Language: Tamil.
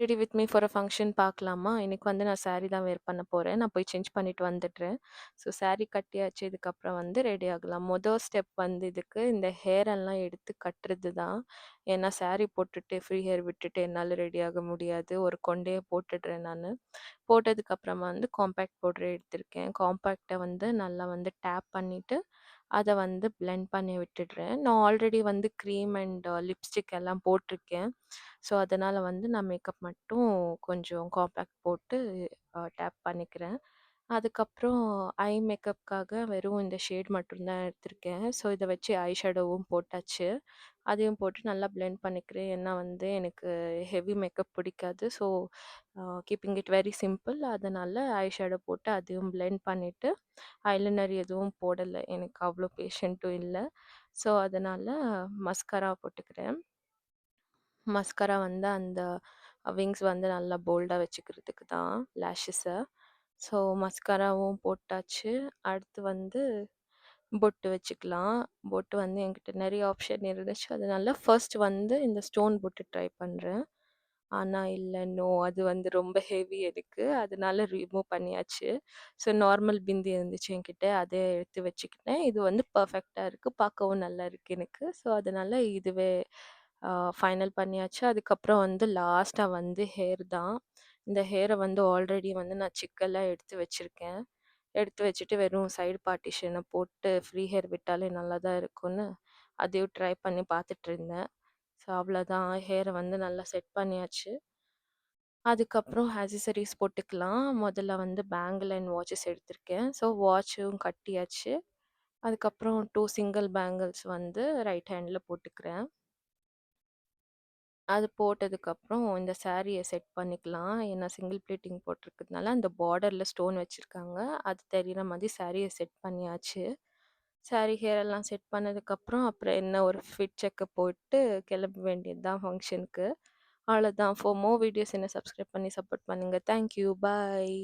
Ready with me for a function பார்க்கலாமா? இன்னைக்கு வந்து நான் சாரி தான் வேர் பண்ண போறேன். நான் போய் சேஞ்ச் பண்ணிட்டு வந்துடுறேன். ஸோ சாரி கட்டியாச்சு. இதுக்கப்புறம் வந்து ரெடி ஆகலாம். ஸ்டெப் வந்து இதுக்கு இந்த ஹேர் எல்லாம் எடுத்து கட்டுறது தான். ஏன்னா சாரி போட்டுட்டு ஃப்ரீ ஹேர் விட்டுட்டு என்னால ரெடி ஆக முடியாது. ஒரு கொண்டைய போட்டுடுறேன் நானு. போட்டதுக்கப்புறமா வந்து காம்பேக்ட் பவுடர் எடுத்திருக்கேன். காம்பேக்ட்ட வந்து நல்லா வந்து டேப் பண்ணிட்டு, அத வந்து பிளெண்ட் பண்ணி விட்டுடுறேன். நான் ஆல்ரெடி வந்து கிரீம் அண்ட் லிப்ஸ்டிக் எல்லாம் போட்டிருக்கேன். ஸோ, அதனால வந்து நான் மேக்கப் மட்டும் கொஞ்சம் காம்பேக்ட் போட்டு டேப் பண்ணிக்கிறேன். அதுக்கப்புறம் ஐ மேக்கப்க்காக வெறும் இந்த ஷேட் மட்டும் தான் எடுத்திருக்கேன். ஸோ, இத வச்சு ஐ ஷேடோவும் போட்டாச்சு. அதையும் போட்டு நல்லா பிளெண்ட் பண்ணிக்கிறேன். ஏன்னா வந்து எனக்கு ஹெவி மேக்கப் பிடிக்காது. So, keeping it very simple. அதனால ஐ ஷேடோ போட்டு அதையும் பிளெண்ட் பண்ணிட்டு, ஐலைனர் எதுவும் போடல. எனக்கு அவ்வளோ பேஷண்ட்டும் இல்ல. ஸோ, அதனால மஸ்காரா போட்டுக்கிறேன். மஸ்காரா வந்து அந்த விங்ஸ் வந்து நல்லா போல்டா வச்சுக்கிறதுக்கு தான் லேஷஸ. ஸோ மஸ்காராவும் போட்டாச்சு. அடுத்து வந்து பொட்டு வச்சுக்கலாம். பொட்டு வந்து என்கிட்ட நெறைய ஆப்ஷன் இருந்துச்சு. அதனால ஃபர்ஸ்ட் வந்து இந்த ஸ்டோன் பொட்டு ட்ரை பண்றேன். ஆனா இல்ல, நோ, அது வந்து ரொம்ப ஹெவி எனக்கு. அதனால ரிமூவ் பண்ணியாச்சு. ஸோ நார்மல் பிந்தி இருந்துச்சு என்கிட்ட. அத எடுத்து வச்சுக்கிட்டேன். இது வந்து பெர்ஃபெக்ட்டா இருக்கு. பார்க்கவும் நல்லா இருக்கு எனக்கு. ஸோ அதனால இதுவே ஃபைனல் பண்ணியாச்சு. அதுக்கப்புறம் வந்து லாஸ்ட்டா வந்து ஹேர் தான். இந்த ஹேர வந்து ஆல்ரெடி வந்து நான் சிக்கெல்லாம் எடுத்து வச்சிருக்கேன். எடுத்து வச்சுட்டு வெறும் சைடு பார்ட்டிஷன போட்டு ஃப்ரீ ஹேர் விட்டாலே நல்லா தான் இருக்கும்னு, அதையும் ட்ரை பண்ணி பார்த்துட்டுருந்தேன். ஸோ அவ்வளோதான். ஹேர வந்து நல்லா செட் பண்ணியாச்சு. அதுக்கப்புறம் ஆக்சஸரீஸ் போட்டுக்கலாம். முதல்ல வந்து பேங்கிள் அண்ட் வாட்சஸ் எடுத்திருக்கேன். ஸோ வாட்சும் கட்டியாச்சு. அதுக்கப்புறம் 2 சிங்கிள் பேங்கிள்ஸ் வந்து ரைட் ஹேண்ட்ல போட்டுக்கிறேன். அது போட்டதுக்கப்புறம் இந்த சாரிய செட் பண்ணிக்கலாம். ஏன்னா சிங்கிள் ப்ளீட்டிங் போட்டிருக்கிறதுனால அந்த பார்டர்ல ஸ்டோன் வச்சிருக்காங்க. அது தெரியிற மாதிரி சாரிய செட் பண்ணியாச்சு. சாரி ஹேர் எல்லாம் செட் பண்ணதுக்கப்புறம், அப்புறம் என்ன ஒரு ஃபிட் செக்கப் போட்டு கிளம்ப வேண்டியது தான் ஃபங்ஷனுக்கு. அவ்வளோதான். ஃபார் மோர் வீடியோஸ் என்ன சப்ஸ்கிரைப் பண்ணி சப்போர்ட் பண்ணுங்க. Thank you. பாய்.